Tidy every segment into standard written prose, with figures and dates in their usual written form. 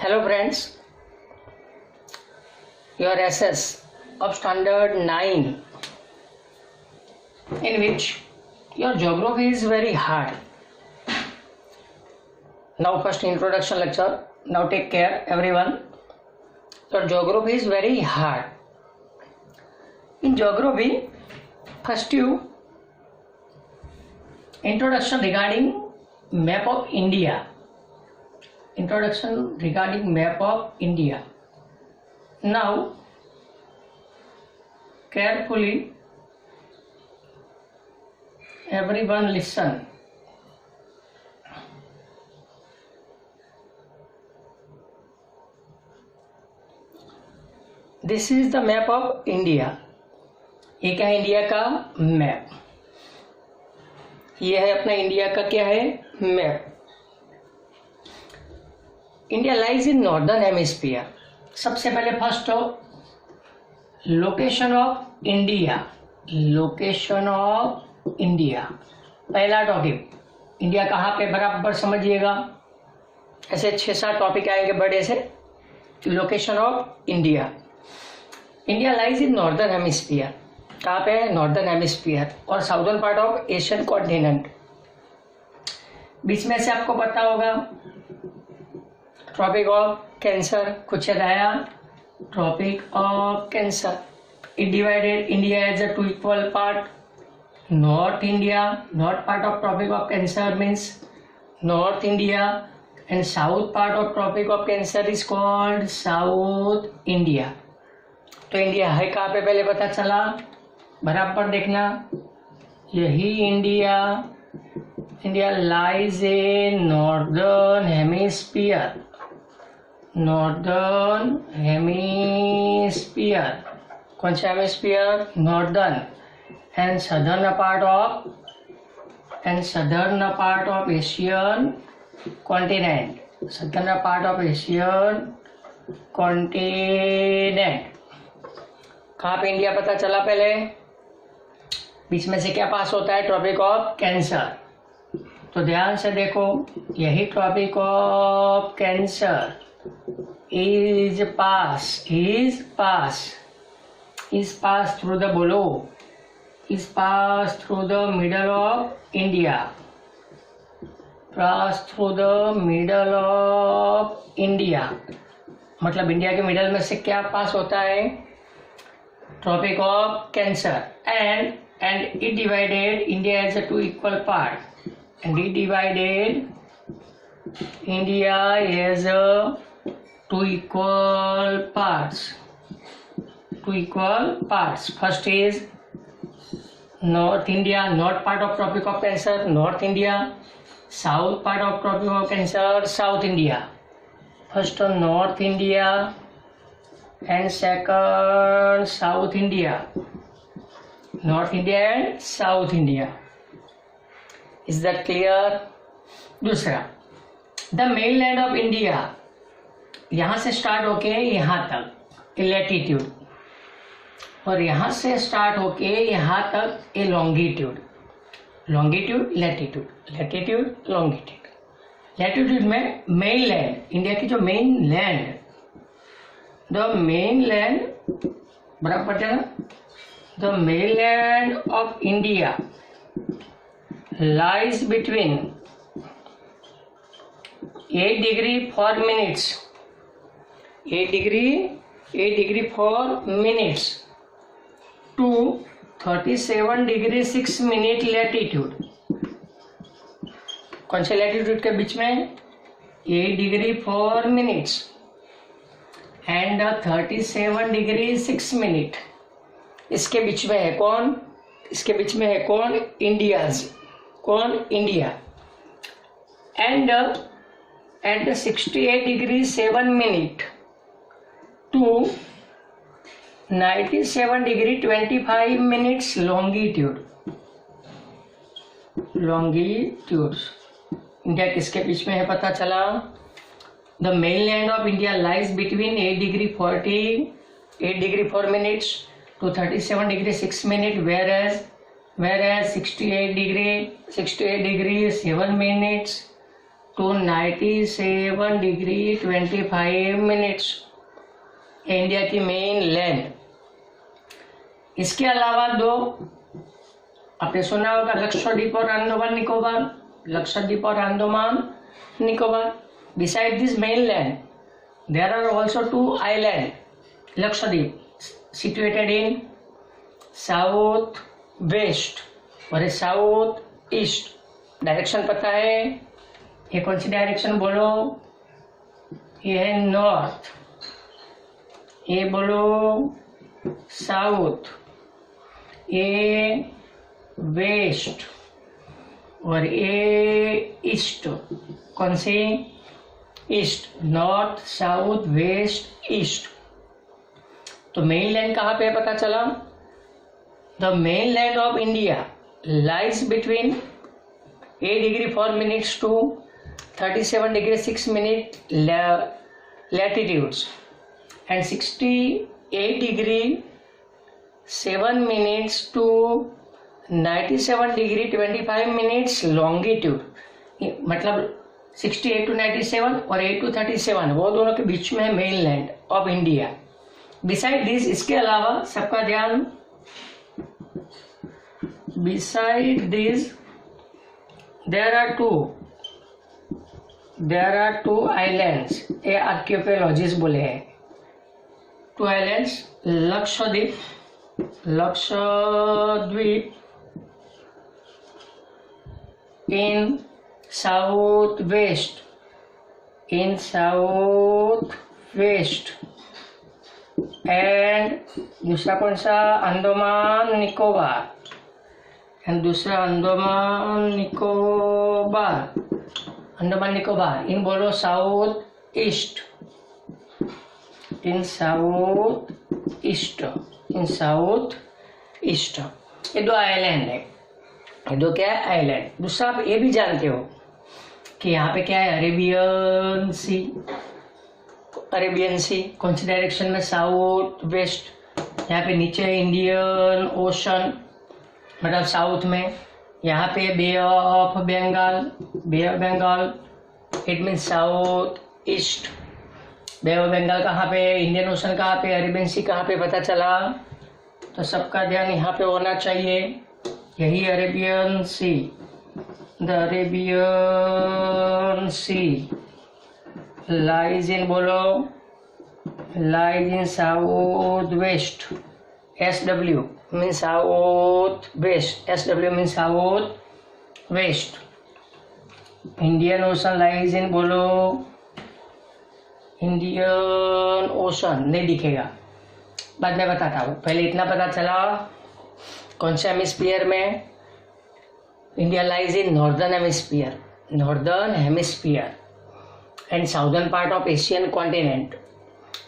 Hello friends, your SS of standard 9 in which your geography is very hard. Now first introduction lecture. Now take care everyone. Your geography is very hard. In geography, first you introduction regarding map of India. Introduction regarding map of India. Now carefully everyone listen. This is the map of India. ये क्या है? India का map. ये है अपना India का क्या है? Map. India lies in northern hemisphere. सबसे पहले first location of India. Location of India पहला टॉपिक. इंडिया कहाँ पे बराबर समझिएगा. ऐसे 6-7 टॉपिक आएंगे बड़े से. Location of India. India lies in northern hemisphere. कहाँ पे है? नॉर्दर्न हेमिस्फीयर और southern part of Asian continent. बीच में से आपको पता होगा ट्रॉपिक ऑफ कैंसर. कुछ याद आया? Tropic of cancer. It divided India as a 2 equal part. North India, north part of tropic of cancer means north India and south part of tropic of cancer is called south India. तो India है कहाँ पे पहले पता चला. बराबर देखना. यही India. India lies in northern hemisphere. Northern hemisphere. कौन सा hemisphere? Northern. And southern part of Asian continent. Southern part of Asian continent. कहाँ पे इंडिया पता चला पहले? बीच में से क्या पास होता है? Tropic of cancer. तो ध्यान से देखो. यही tropic of cancer is pass through the below, is pass through the middle of India. Pass through the middle of India. मतलब इंडिया के मिडल में से क्या पास होता है? Tropic of cancer. and it divided India as a 2 equal part. And it divided India as a 2 equal parts. 2 equal parts. First is North India, north part of Tropic of Cancer, North India. South part of Tropic of Cancer, South India. First North India and second South India. North India and South India. Is that clear? दूसरा, the mainland of India. यहाँ से start होके यहाँ तक latitude और यहाँ से start होके यहाँ तक a longitude. Longitude latitude, latitude longitude. Latitude में मेन लैंड. इंडिया की जो main land, the main land बराबर पड़ता है. The main land of India lies between 8 degree 4 minutes. 8 degree 4 minutes to 37 degree 6 minute latitude. कौन से लैटिट्यूड के बीच में? 8 degree 4 minutes and 37 degree 6 minute. इसके बीच में है कौन? इसके बीच में है कौन? इंडियाज. कौन? India. And 68 degree 7 minute to 97 degree 25 minutes longitude. India किसके बीच में है पता चला? The main land of India lies between 8 degree 4 minutes to 37 degree 6 minute, whereas 68 degree 7 minutes to 97 degree 25 minutes, India की मेन लैंड। इसके अलावा दो आपने सुना होगा, लक्षद्वीप और अंडमान निकोबार, लक्षद्वीप और Andaman Nicobar. Beside this mainland there are also two island, Lakshadweep situated in south west और साउथ ईस्ट। डायरेक्शन पता है, ये कौन सी डायरेक्शन बोलो, ये है नॉर्थ, ये बोलो साउथ, ये वेस्ट और ये ईस्ट। कौन सी? East, north south west east. तो मेन लैंड कहाँ पे पता चला? The main land of India lies between 8 degree 4 minutes to 37 degree 6 minute latitudes and 68 degree 7 minutes to 97 degree 25 minutes longitude। मतलब 68 to 97 और 8 to 37 वो दोनों के बीच में है main land of India. Beside this, इसके अलावा सबका ध्यान, beside this there are two islands, ये आर्कियोपेलॉजिस्ट बोले हैं। Two islands, Lakshadweep in southwest, and दूसरा कौन सा? अंडमान निकोबार, एंड दूसरा अंडमान निकोबार इन बोलो साउथ ईस्ट, ये दो आइलैंड है। ये दो क्या है? आइलैंड। दूसरा आप ये भी जानते हो कि यहाँ पे क्या है? अरेबियन सी कौन सी डायरेक्शन में? South west. यहाँ पे नीचे इंडियन ओशन, मतलब साउथ में। यहाँ पे bay of Bengal, it mean south east. Bay of Bengal कहाँ पे? इंडियन ओशन कहाँ पे? अरेबियन सी कहाँ पे? पता चला। तो सबका ध्यान यहाँ पे होना चाहिए, यही Arabian sea. The Arabian sea lies in बोलो, lies in south west. SW means south west, SW means south west. Indian Ocean lies in बोलो, इंडियन ओशन नहीं दिखेगा, बाद में बताता हूँ। पहले इतना पता चला कौन से हेमिस्फीयर में? India lies in northern hemisphere and southern part of Asian continent.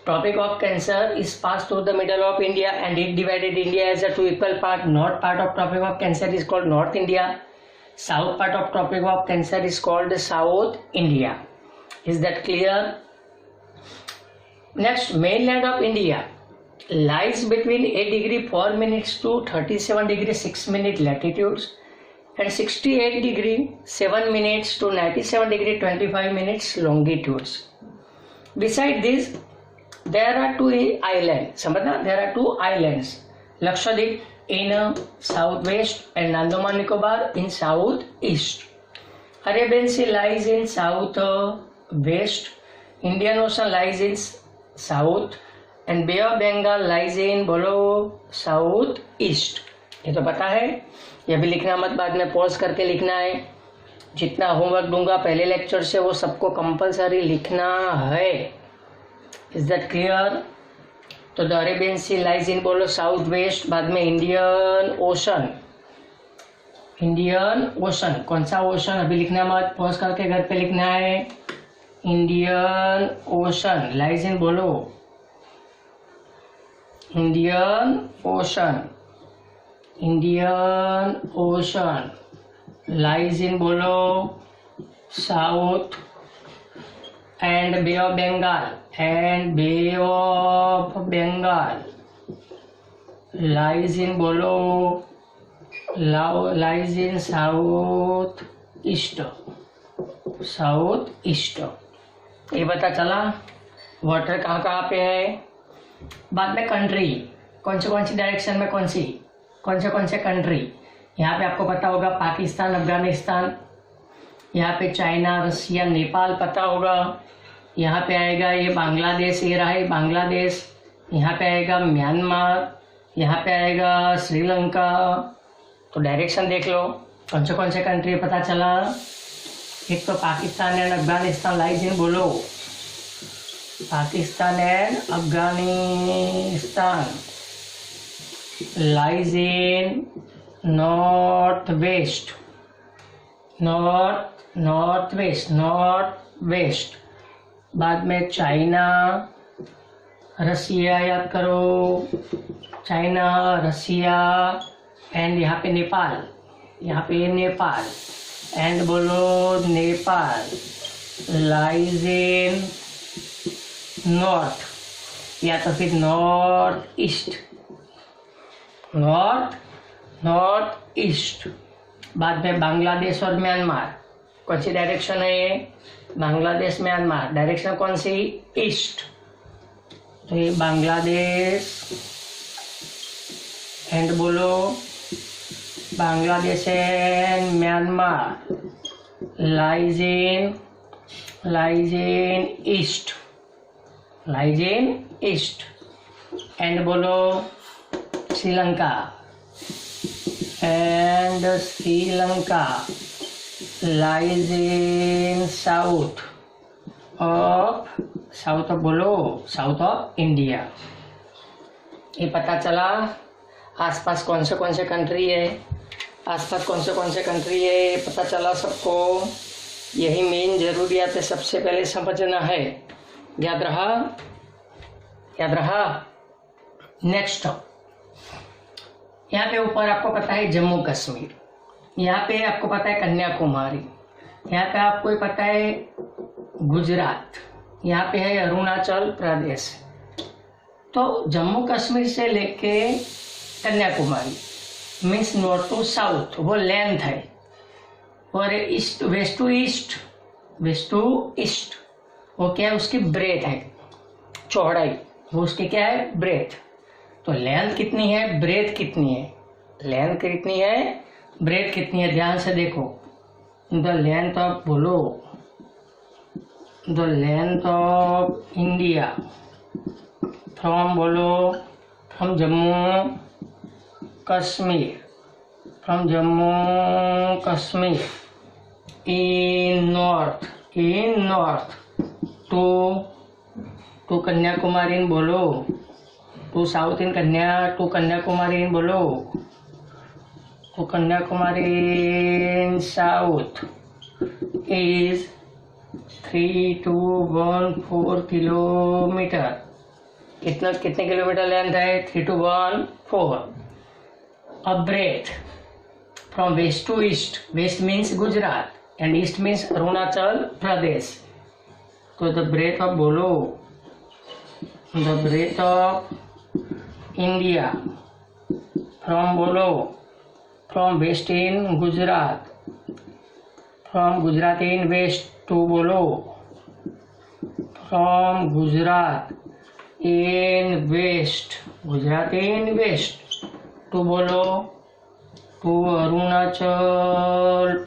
Tropic of Cancer is passed through the middle of India and it divided India as a two equal part. North part of Tropic of Cancer is called North India. South part of Tropic of Cancer is called South India. Is that clear? Next, mainland of India lies between 8 degree 4 minutes to 37 degree 6 minute latitudes and 68 degree 7 minutes to 97 degree 25 minutes longitudes. Beside this, there are two islands. समझना, there are two islands. Lakshadweep in southwest and Andaman Nicobar in southeast. Arabian Sea lies in southwest. Indian Ocean lies in south and Bay of Bengal lies in बोलो southeast. ये तो पता है, ये भी लिखना मत, बाद में पॉज करके लिखना है। जितना होमवर्क दूंगा पहले लेक्चर से वो सबको कंपलसरी लिखना है। Is that clear? तो the Arabian sea lies in बोलो साउथ वेस्ट, बाद में इंडियन ओशन। कौन सा ओशन अभी लिखना मत, पॉज करके घर पे लिखना है। इंडियन ओशन लाइज इन बोलो, इंडियन ओशन लाइज इन बोलो south and Bay of Bengal lies in बोलो lies in south east. South east. ये पता चला वाटर कहाँ कहाँ पे है। बाद में कंट्री, कौन सी डायरेक्शन में कौन से कंट्री। यहाँ पे आपको पता होगा पाकिस्तान, अफगानिस्तान। यहाँ पे चाइना, रसिया, नेपाल पता होगा। यहाँ पे आएगा ये बांग्लादेश, ये रहा है बांग्लादेश। यहाँ पे आएगा म्यांमार, यहाँ पे आएगा श्रीलंका। तो डायरेक्शन देख लो कौन से कंट्री पता चला। एक तो Pakistan and Afghanistan lies in, बोलो Pakistan and Afghanistan lies in north west. बाद में चाइना, रसिया, याद करो चाइना, रसिया एंड यहाँ पे नेपाल, एंड बोलो नेपाल लाइज इन नॉर्थ, या तो फिर नॉर्थ ईस्ट। बाद में बांग्लादेश और म्यांमार, कौन सी डायरेक्शन है ये, बांग्लादेश म्यांमार, डायरेक्शन कौन सी, ईस्ट। तो ये बांग्लादेश एंड बोलो Bangladesh and Myanmar lies in east. And बोलो Sri Lanka lies in south of India. ये पता चला आसपास कौन से कंट्री है, ये पता चला सबको। यही मेन जरूरियात है, सबसे पहले समझना है। याद रहा। नेक्स्ट, यहाँ पे ऊपर आपको पता है जम्मू कश्मीर, यहाँ पे आपको पता है कन्याकुमारी, यहाँ पे आपको पता है गुजरात, यहाँ पे है अरुणाचल प्रदेश। तो जम्मू कश्मीर से लेके Kanyakumari means north to south, वो लेंथ है। और वेस्ट टू ईस्ट वो क्या है, उसकी ब्रेथ है, चौड़ाई, वो उसकी क्या है, ब्रेथ। तो लेंथ कितनी है, ब्रेथ कितनी है, ब्रेथ कितनी है, ध्यान से देखो। The length of India from Jammu Kashmir in north to Kanyakumari बोलो, to south in to Kanyakumari बोलो, तो Kanyakumari in south is 3214 kilometre. कितने किलोमीटर लेंथ है, 3214। अब breadth from west to east, west means Gujarat and east means Arunachal Pradesh. तो द ब्रेथ ऑफ बोलो, the breadth of India from west in Gujarat, from Gujarat in west to बोलो, from Gujarat in west to बोलो, to Arunachal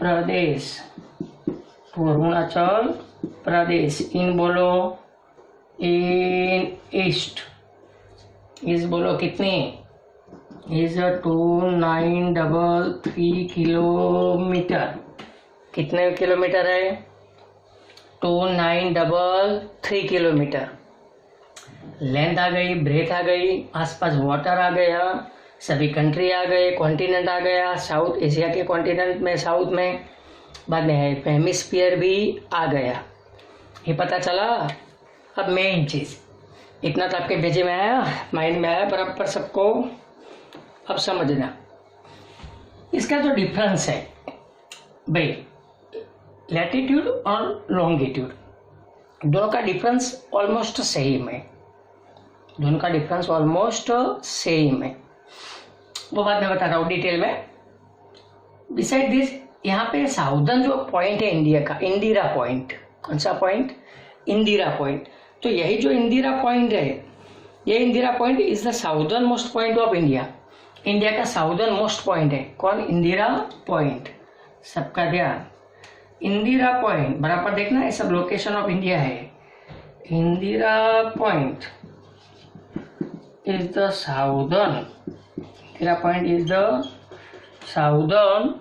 Pradesh इन बोलो, इन east इस बोलो कितनी, इज 2933 किलोमीटर। कितने kilometre है, 2933 किलोमीटर। लेंथ आ गई, ब्रेथ आ गई, आसपास वाटर आ गया, सभी कंट्री आ गए, कॉन्टिनेंट आ गया, साउथ एशिया के कॉन्टिनेंट में, साउथ में, बाद में हेमिस्फीयर भी आ गया। ये पता चला। अब मेन चीज इतना तो आपके भेजे में आया, माइंड में आया बराबर सबको। अब समझना इसका जो डिफरेंस है भाई, लैटिट्यूड और लॉन्गिट्यूड, दोनों का डिफरेंस ऑलमोस्ट सेम है, वो बाद में बता रहा हूँ डिटेल में। बिसाइड दिस यहाँ पे साउदर्न जो पॉइंट है इंडिया का, इंदिरा पॉइंट, कौन सा पॉइंट, इंदिरा पॉइंट, तो यही जो इंदिरा पॉइंट है, ये Indira point is the southernmost point of India, India का साउदर्न मोस्ट पॉइंट है, कौन, इंदिरा पॉइंट, सबका ध्यान, इंदिरा पॉइंट बराबर देखना, ये सब लोकेशन ऑफ इंडिया है, Indira point is the southern, Indira point is the southern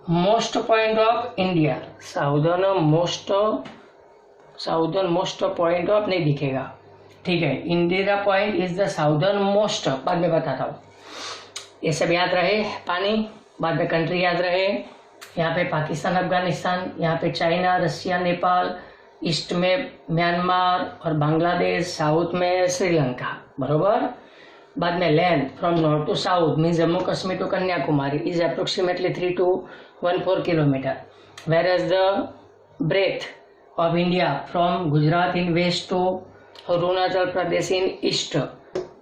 most point of India, southernmost point of, नहीं दिखेगा, ठीक है, Indira point is the southern most, बाद में बताता हूँ, ये सब याद रहे, पानी, बाद में कंट्री याद रहे, यहाँ पे पाकिस्तान, अफगानिस्तान, यहाँ पे चाइना, रसिया, नेपाल, ईस्ट में म्यांमार और बांग्लादेश, साउथ में श्रीलंका, बरोबर, बाद में land from north to south means Jammu Kashmir to Kanyakumari is approximately 3 to 14 kilometre, whereas the breadth of India from Gujarat in west to Arunachal Pradesh in east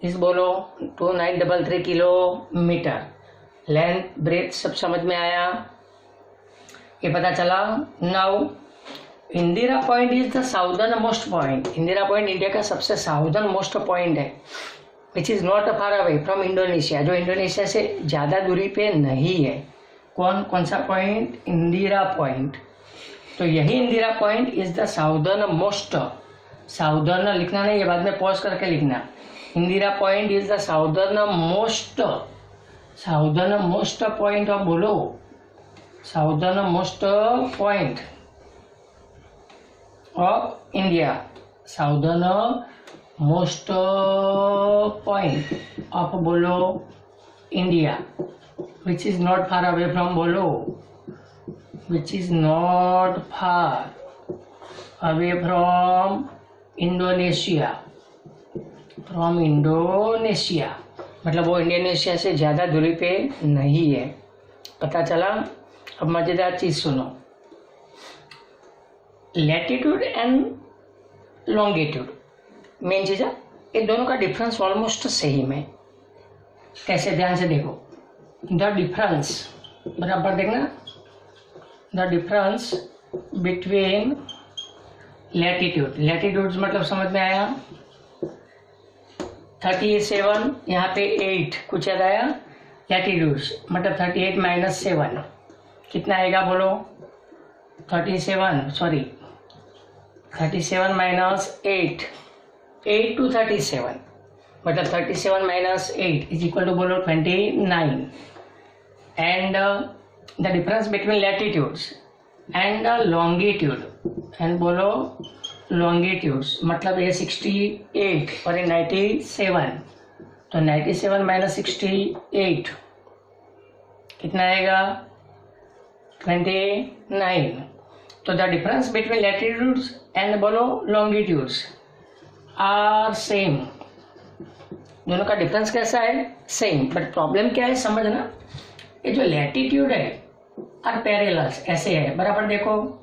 is बोलो 2933 kilometre, land breath सब समझ में आया, ये पता चला। Now Indira point is the southernmost point, Indira point India का सबसे साउदर्न मोस्ट पॉइंट है, विच is not far away from Indonesia, जो इंडोनेशिया से ज़्यादा दूरी पे नहीं है, कौन सा पॉइंट, इंदिरा पॉइंट, तो यही Indira point is the southernmost, southern लिखना नहीं, ये बाद में पॉज करके लिखना, Indira point is the southernmost point of, बोलो, southernmost point of India, southernmost point of, बोलो, India, which is not far away from, बोलो, which is not far away from Indonesia, from Indonesia, मतलब वो Indonesia से ज़्यादा दूरी पे नहीं है, पता चला। अब मज़ेदार चीज़ सुनो, लैटिट्यूड एंड लॉन्गिट्यूड, मेन चीज़ है, ये दोनों का डिफरेंस ऑलमोस्ट सेम है, कैसे, ध्यान से देखो, द डिफरेंस बराबर देखना, the difference between latitude, latitude मतलब समझ में आया, 37 यहाँ पे 8 कुछ याद आया, लैटिट्यूड्स मतलब 38 माइनस 7 कितना आएगा, बोलो, 37 माइनस 8 to 37 मतलब 37 माइनस 8 इज इक्वल टू, बोलो, 29, and the difference between latitudes and longitude, and बोलो लॉन्गिट्यूड्स मतलब ये 68 और ये 97, तो 97 माइनस 68 कितना आएगा, 29, तो the difference between latitudes and, बोलो, लॉन्गिट्यूड्स आर सेम, दोनों का डिफरेंस कैसा है, सेम, बट प्रॉब्लम क्या है समझना, ये जो लैटिट्यूड है आर पैरेलल्स, ऐसे है, बराबर देखो,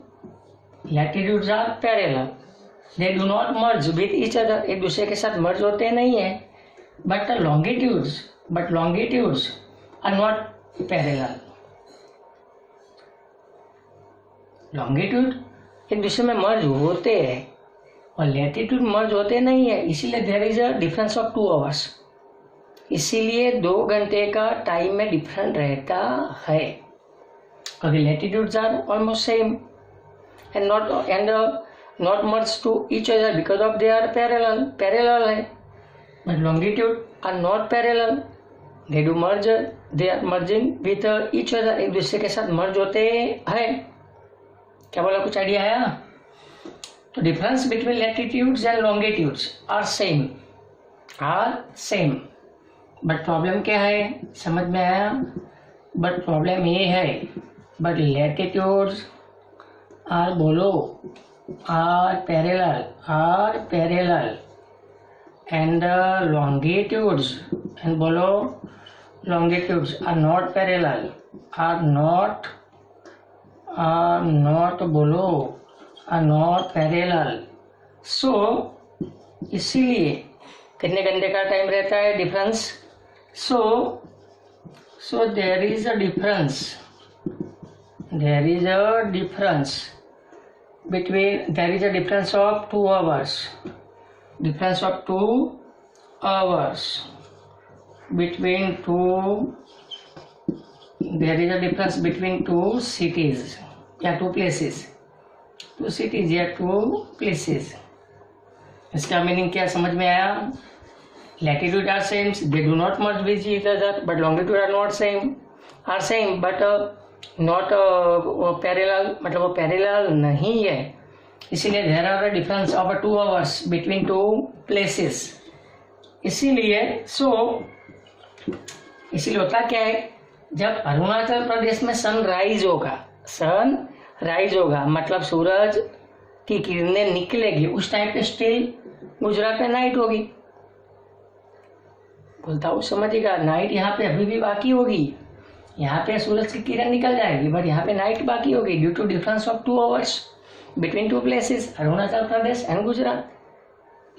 latitudes are parallel, they do not merge with each other, एक दूसरे के साथ मर्ज होते नहीं है, but longitudes are not parallel, longitude एक दूसरे में मर्ज होते हैं और लैटिट्यूड मर्ज होते नहीं है, इसीलिए there is a difference of 2 hours, इसीलिए 2 घंटे का टाइम में डिफरेंट रहता है, क्योंकि latitudes are almost same and not merge to each other because of they are parallel है, but longitude are not parallel, they do merge, they are merging with each other, एक दूसरे के साथ merge होते हैं, क्या बोला, कुछ आइडिया आया, तो difference between latitudes and longitudes are same, but problem क्या है, समझ में आया, बट प्रॉब्लम ये है, बट लैटिट्यूड्स आर, बोलो, are parallel and longitudes, and बोलो, longitudes are not parallel, are not बोलो, are not parallel, so इसीलिए कितने घंटे का टाइम रहता है difference, so there is a difference there is a difference of 2 hours. Difference of 2 hours between two. There is a difference between two cities या two places. Two cities या two places. इसका meaning क्या समझ में आया? Latitude are same, they do not merge with each other, but longitude are not same, but not parallel, मतलब वो parallel नहीं है, इसीलिए there are a difference of 2 hours between two places. इसीलिए होता क्या है, जब अरुणाचल प्रदेश में सनराइज होगा मतलब सूरज की किरणें निकलेगी, उस टाइम पे स्टिल गुजरात में नाइट होगी. बोलता हूँ समझिएगा, नाइट यहाँ पे अभी भी बाकी होगी. यहाँ पे सूरज की किरण निकल जाएगी, बट यहाँ पे नाइट बाकी होगी due to difference of 2 hours between two places, Arunachal Pradesh and Gujarat.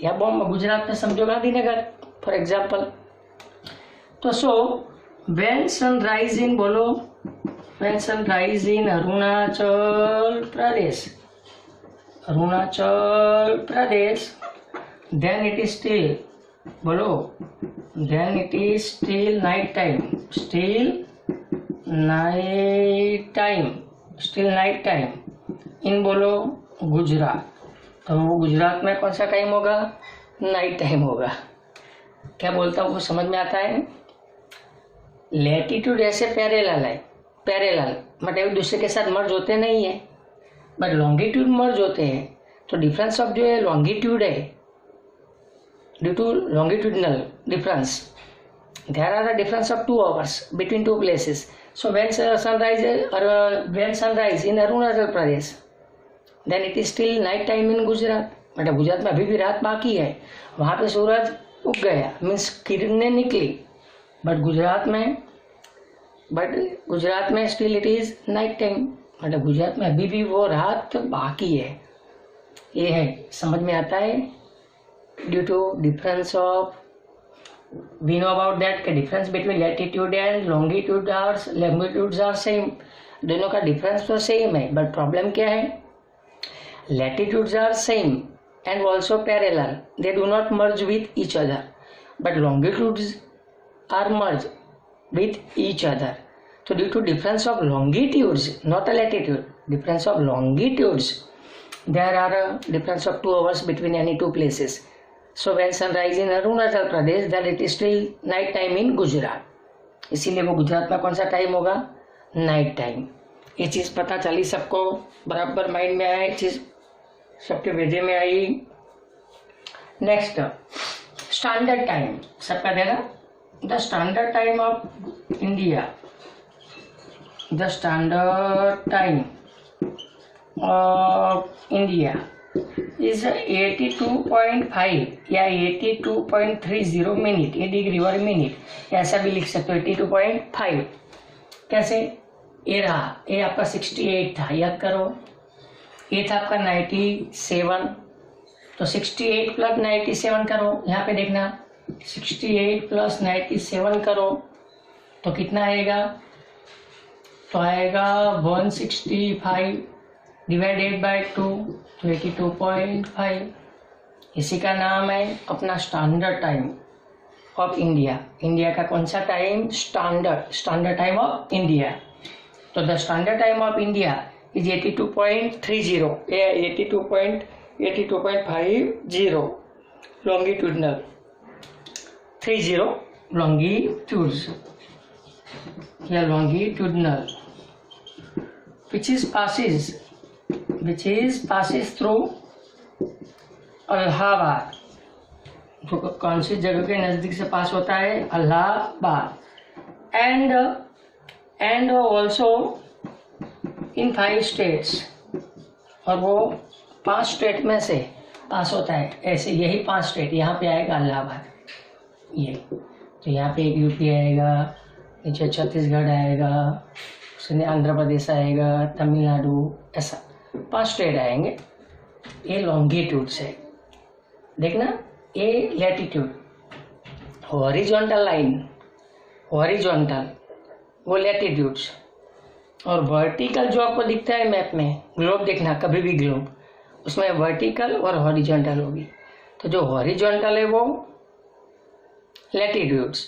या गुजरात में समझो गांधीनगर फॉर एग्जाम्पल. तो when sunrise in Arunachal Pradesh, then it is still night time. Still night time in Gujarat. तो गुजरात में कौन सा टाइम होगा? नाइट टाइम होगा. क्या बोलता हूँ वो समझ में आता है? लैटिट्यूड ऐसे पैरेलल मतलब एक दूसरे के साथ मर्ज होते नहीं है, बट लॉन्गिट्यूड मर्ज होते हैं. तो डिफरेंस ऑफ जो है लॉन्गिट्यूड है, due to longitudinal difference there are the difference of 2 hours between two places. So when sunrise in Arunachal Pradesh, then it is still night time in Gujarat. मतलब गुजरात में अभी भी रात बाकी है, वहाँ पे सूरज उग गया मीन्स किरणें निकली, बट गुजरात में still it is night time. मतलब गुजरात में अभी भी वो रात बाकी है. ये है, समझ में आता है? Due to difference of, we know about that, difference between latitude and longitudes are same. दोनों का डिफरेंस तो सेम है, बट प्रॉब्लम क्या है? Latitudes are same and also parallel, they do not merge with each other, but longitudes are merged with each other. So due to difference of longitudes, not a latitude, difference of longitudes, there are a difference of 2 hours between any two places. So when sunrise in Arunachal Pradesh, then it is still night time in Gujarat. इसीलिए वो गुजरात में कौन सा time होगा? Night time. ये चीज़ पता चली सबको, बराबर माइंड में आया, ये चीज़ सबके भेजे में आई. नेक्स्ट स्टैंडर्ड टाइम सबका देगा. The standard time of India, the standard time of India is 82.5 या 82.30 मिनट, ये डिग्री और मिनट ऐसा भी लिख सकते हो. 82.5 कैसे? ये रहा, ये आपका 68 था, याद करो. ये था आपका 97, तो 68 प्लस 97 करो. यहाँ पे देखना 68 प्लस 97 करो तो कितना आएगा? तो आएगा 165 डिवाइडेड बाय 2, तो 82.5. इसी का नाम है अपना standard time of India. India का कौन सा time? Standard time of India. तो the standard time of India is 82.30, 82.50 longitudinal, 30 longitudes, here longitudinal, which is passes through Allahabad. तो कौन सी जगह के नजदीक से पास होता है? Allahabad. And also in 5 states, और वो 5 स्टेट में से पास होता है. ऐसे यही 5 स्टेट, यहाँ पे आएगा इलाहाबाद, ये तो यहाँ पे एक यूपी आएगा, नीचे छत्तीसगढ़ आएगा, उसमें आंध्र प्रदेश आएगा, तमिलनाडु, ऐसा 5 स्टेट आएंगे. ये लॉन्गिट्यूड से देखना. ये लैटिट्यूड, हॉरिजॉन्टल लाइन, हॉरिजॉन्टल वो लैटिट्यूड्स, और वर्टिकल जो आपको दिखता है मैप में, ग्लोब देखना कभी भी ग्लोब, उसमें वर्टिकल और हॉरिजॉन्टल होगी। तो जो हॉरिजॉन्टल है वो लैटिट्यूड्स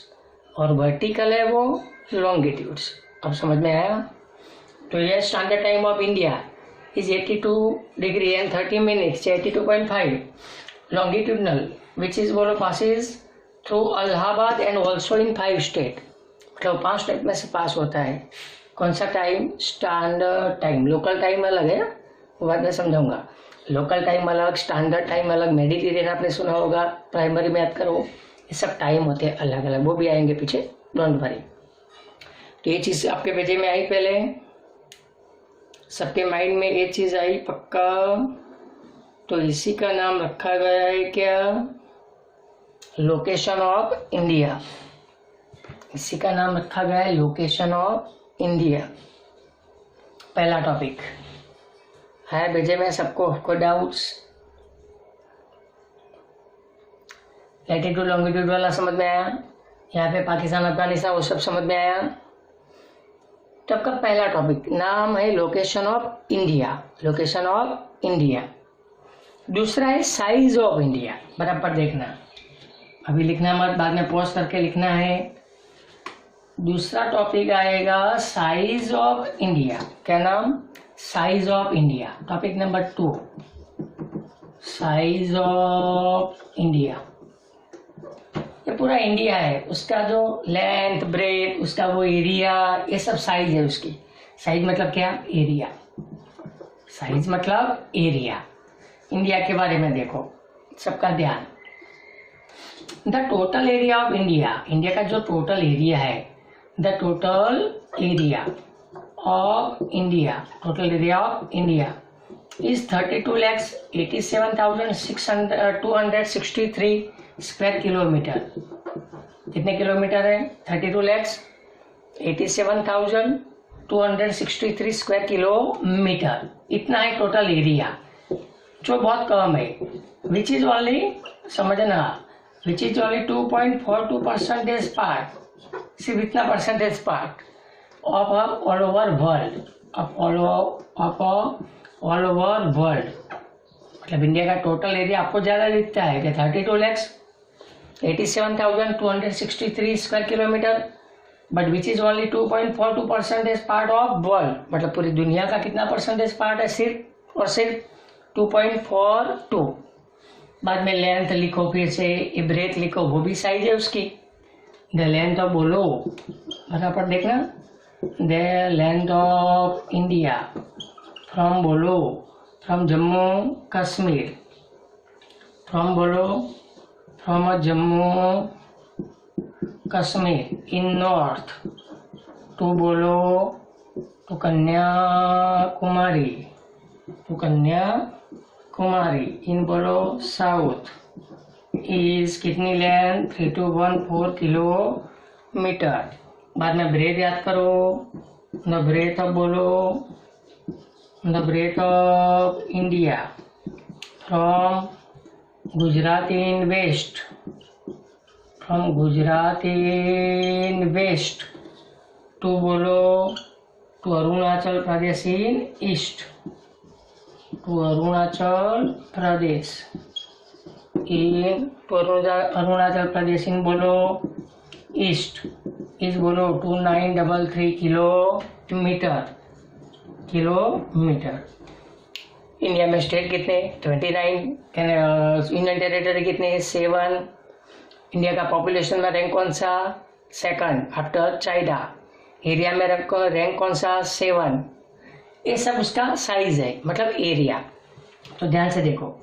और वर्टिकल है वो लॉन्गिट्यूड्स। अब समझ में आया? तो ये standard time of India is 82 degree and 30 minutes, 82.5. Longitudinal, which is बोलो passes through Allahabad and also in 5 state, मतलब 5 स्टेट में से पास होता है। कौन सा time? Standard time. Local time अलग है, वो बाद में समझाऊंगा। लोकल टाइम अलग, स्टैंडर्ड टाइम अलग, मेडिटेरियन आपने सुना होगा, प्राइमरी में याद करो। ये सब टाइम होते हैं अलग अलग, वो भी आएंगे पीछे, डोंट वरी। तो ये चीज़ आपके पेजे में आई पहले, सबके माइंड में ये चीज आई पक्का। तो इसी का नाम रखा गया है क्या? Location of India. इसी का नाम रखा गया है लोकेशन ऑफ इंडिया। पहला टॉपिक है भेजे में सबको, कोई डाउट्स? लैटिट्यूड लॉन्गिट्यूड वाला समझ में आया? यहाँ पे पाकिस्तान अफगानिस्तान वो सब समझ में आया? तो आपका पहला टॉपिक नाम है location of India, location of India. दूसरा है साइज ऑफ इंडिया। बराबर देखना, अभी लिखना मत, बाद में पॉज करके लिखना है। दूसरा टॉपिक आएगा साइज ऑफ इंडिया। क्या नाम? Size of India. Topic number 2 size of India. ये पूरा इंडिया है, उसका जो लेंथ ब्रेथ, उसका वो एरिया, ये सब साइज है उसकी। साइज मतलब क्या? एरिया। साइज मतलब एरिया। इंडिया के बारे में देखो, सबका ध्यान। The total area of India, India का जो टोटल एरिया है, the total area of India, total area of India is 32,87,263 square kilometre. कितने किलोमीटर है? 32,87,263 स्क्वायर किलोमीटर। इतना है टोटल एरिया, जो बहुत कम है। विच इज ओनली, समझना, विच इज ओनली 2.42% पार्ट, सिर्फ इतना percentage part of all over world, of all over world. मतलब इंडिया का टोटल एरिया आपको ज़्यादा दिखता है कि 32,87,263 square kilometre, but which is only 2.42% part of world. मतलब पूरी दुनिया का कितना परसेंटेज पार्ट है? सिर्फ और सिर्फ 2.42। बाद में लेंथ लिखो, फिर से ये ब्रेथ लिखो, वो भी साइज है उसकी। द लेंथ ऑफ, बोलो बराबर देखना, the length of India from, बोलो फ्रॉम जम्मू कश्मीर, फ्रॉम, बोलो from Jammu Kashmir in north to, बोलो to Kanyakumari, to Kanyakumari in, बोलो साउथ इज कितनी लेंथ? 3214 किलोमीटर। बाद में ब्रेथ याद करो, द ब्रेथ ऑफ, बोलो the breadth of India from Gujarat in west, from Gujarat in west to, बोलो to Arunachal Pradesh in east, to Arunachal Pradesh in, to Arunachal Pradesh इन, बोलो ईस्ट इज, बोलो 2933 किलोमीटर। इंडिया में स्टेट कितने? 29। यूनियन टेरिटरी कितने? 7। इंडिया का पॉपुलेशन में रैंक कौन सा? Second after China. एरिया में रैंक कौन सा? 7। ये सब उसका साइज है, मतलब एरिया। तो ध्यान से देखो,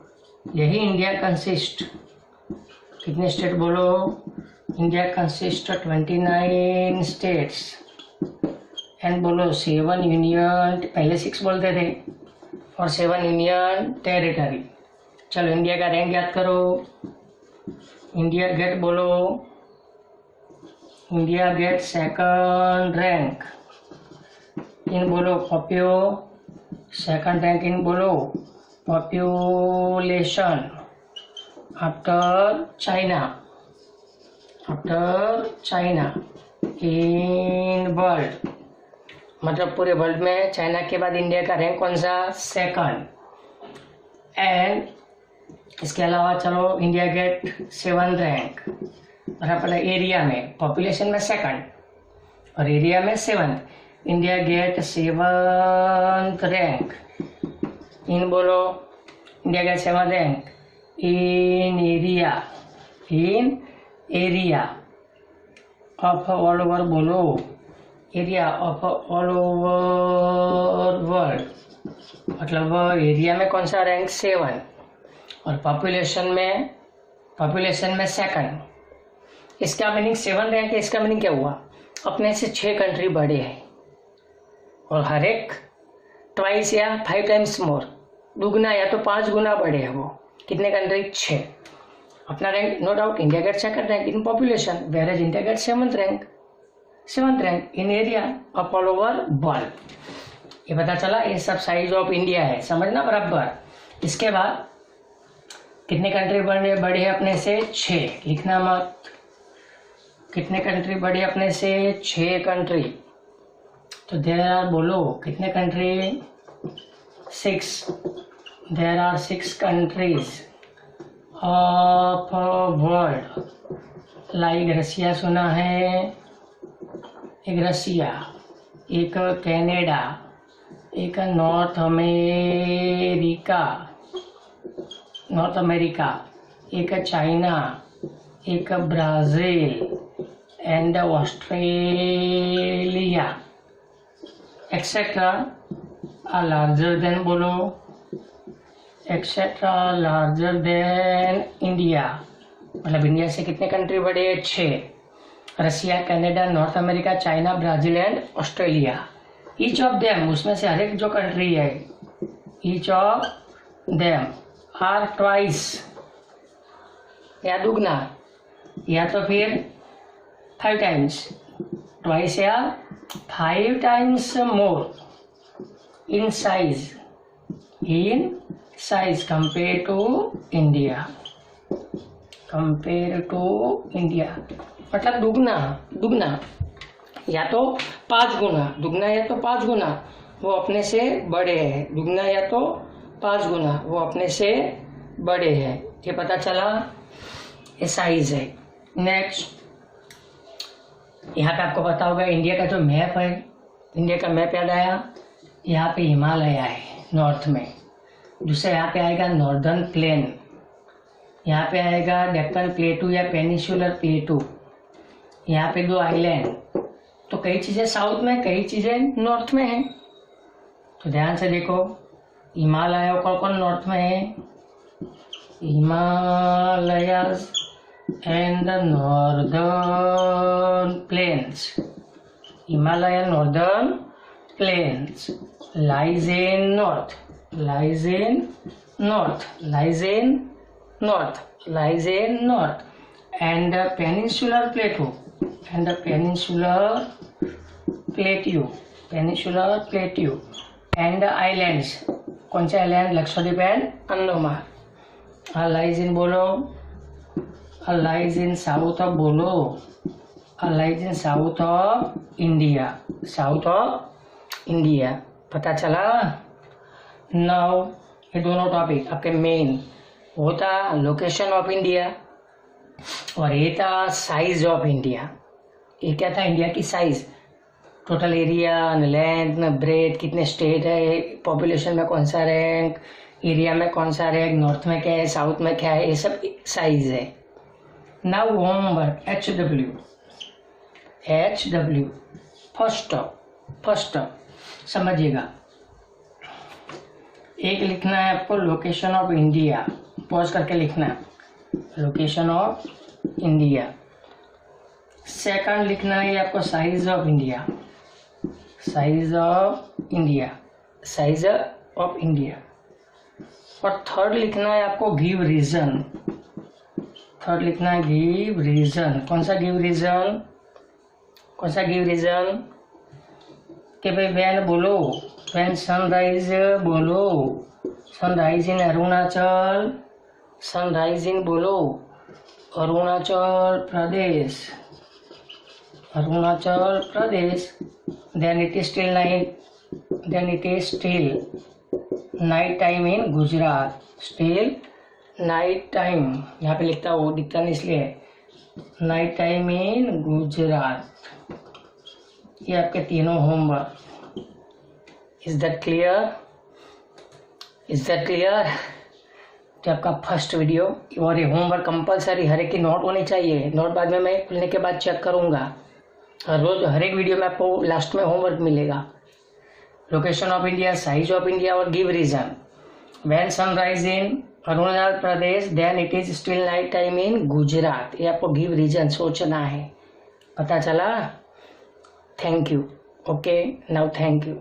यही इंडिया कंसिस्ट, कितने स्टेट बोलो? इंडिया कंसिस्ट 29 स्टेट्स एंड, बोलो 7 यूनियन, पहले 6 बोलते थे, और 7 यूनियन टेरिटरी। चलो इंडिया का रैंक याद करो। इंडिया गेट, बोलो India get second rank in, बोलो सेकंड रैंक इन, बोलो population after China in world. मतलब पूरे वर्ल्ड में चाइना के बाद इंडिया का रैंक कौन सा, सेकंड। एंड इसके अलावा चलो इंडिया गेट 7th रैंक, बराबर एरिया में, पॉपुलेशन में सेकंड और एरिया में 7th। India get 7th rank in, बोलो India get 7th rank in area of all over, बोलो area of all over world, मतलब एरिया में कौन सा रैंक, 7 और पॉपुलेशन में सेकंड। इसका मीनिंग 7 रैंक है, इसका मीनिंग क्या हुआ, अपने से 6 कंट्री बड़े हैं और हर एक ट्वाइस या 5 टाइम्स मोर, दुगना या तो 5 गुना बड़े हैं वो। कितने कंट्री, 6। अपना rank no doubt India get second rank in population, where as India get 7th rank in area of all over world. ये पता चला, ये सब साइज ऑफ इंडिया है, समझना बराबर। इसके बाद कितने कंट्री बड़े हैं अपने से, 6, लिखना मत। कितने कंट्री बड़े अपने से, 6 कंट्री। तो देयर आर, बोलो कितने country, 6। There are 6 countries of world, like Russia सुना है, एक रसिया, एक कनाडा, एक नॉर्थ अमेरिका, एक चाइना, एक Brazil and Australia etcetera are larger than, बोलो एक्सेट्रा लार्जर देन इंडिया। मतलब इंडिया से कितने कंट्री बड़े हैं, 6। Russia, Canada, North America, China, Brazil and Australia. Each of them, उसमें से हर एक जो कंट्री है, each of them are twice, या दुगना या तो फिर 5 टाइम्स, ट्वाइस या 5 times more in size compare to India, मतलब दुगना या तो 5 गुना, दुगना या तो 5 गुना वो अपने से बड़े हैं, दुगना या तो 5 गुना वो अपने से बड़े हैं। ये पता चला, ये साइज है। नेक्स्ट, यहाँ पे आपको पता होगा इंडिया का जो मैप है, इंडिया का मैप याद आया, यहाँ पे हिमालय है नॉर्थ में, दूसरा यहाँ पे आएगा नॉर्दर्न प्लेन, यहाँ पे आएगा डेक्कन प्लेटू या पेनिसुलर प्लेटू, यहाँ पे 2 आइलैंड। तो कई चीज़ें साउथ में, कई चीज़ें नॉर्थ में हैं। तो ध्यान से देखो, हिमालय कौन कौन नॉर्थ में है, Himalayas and the northern plains, Himalaya northern plains lies in north, and the peninsular plateau and the islands, कौन से island, Lakshadweep and Andaman, lies in, बोलो lies in south of, बोलो lies in south of India। पता चला। Now ये दोनों topic आपके main, वो था लोकेशन ऑफ इंडिया और ये था साइज ऑफ इंडिया। ये क्या था, इंडिया की size, total area, length, breadth, कितने स्टेट है, पॉपुलेशन में कौन सा रैंक, एरिया में कौन सा रैंक, नॉर्थ में क्या है, साउथ में क्या है, ये सब साइज है। नाउ होमवर्क, HW फर्स्ट समझिएगा। एक लिखना है आपको लोकेशन ऑफ इंडिया, पॉज करके लिखना है लोकेशन ऑफ इंडिया। सेकंड लिखना है आपको साइज ऑफ इंडिया, और थर्ड लिखना है आपको गिव रीजन, कौन सा गिव रीजन कि भाई व्हेन बोलो, व्हेन सनराइज, बोलो सनराइज इन अरुणाचल, बोलो Arunachal Pradesh, Arunachal Pradesh, then it is still night time in Gujarat, still night time, यहाँ पे लिखता वो दिखता नहीं इसलिए नाइट टाइम इन गुजरात। ये आपके तीनों होमवर्क। Is that clear? तो आपका फर्स्ट वीडियो और ये होमवर्क कंपलसरी हर एक की नोट होनी चाहिए। नोट बाद में मैं खुलने के बाद चेक करूँगा। हर रोज हर एक वीडियो में आपको लास्ट में होमवर्क मिलेगा। Location of India, size of India और give reason. When sunrise in Arunachal Pradesh, then it is still night time in Gujarat. ये आपको गिव रीजन सोचना है। पता चला? Thank you. Okay, now thank you.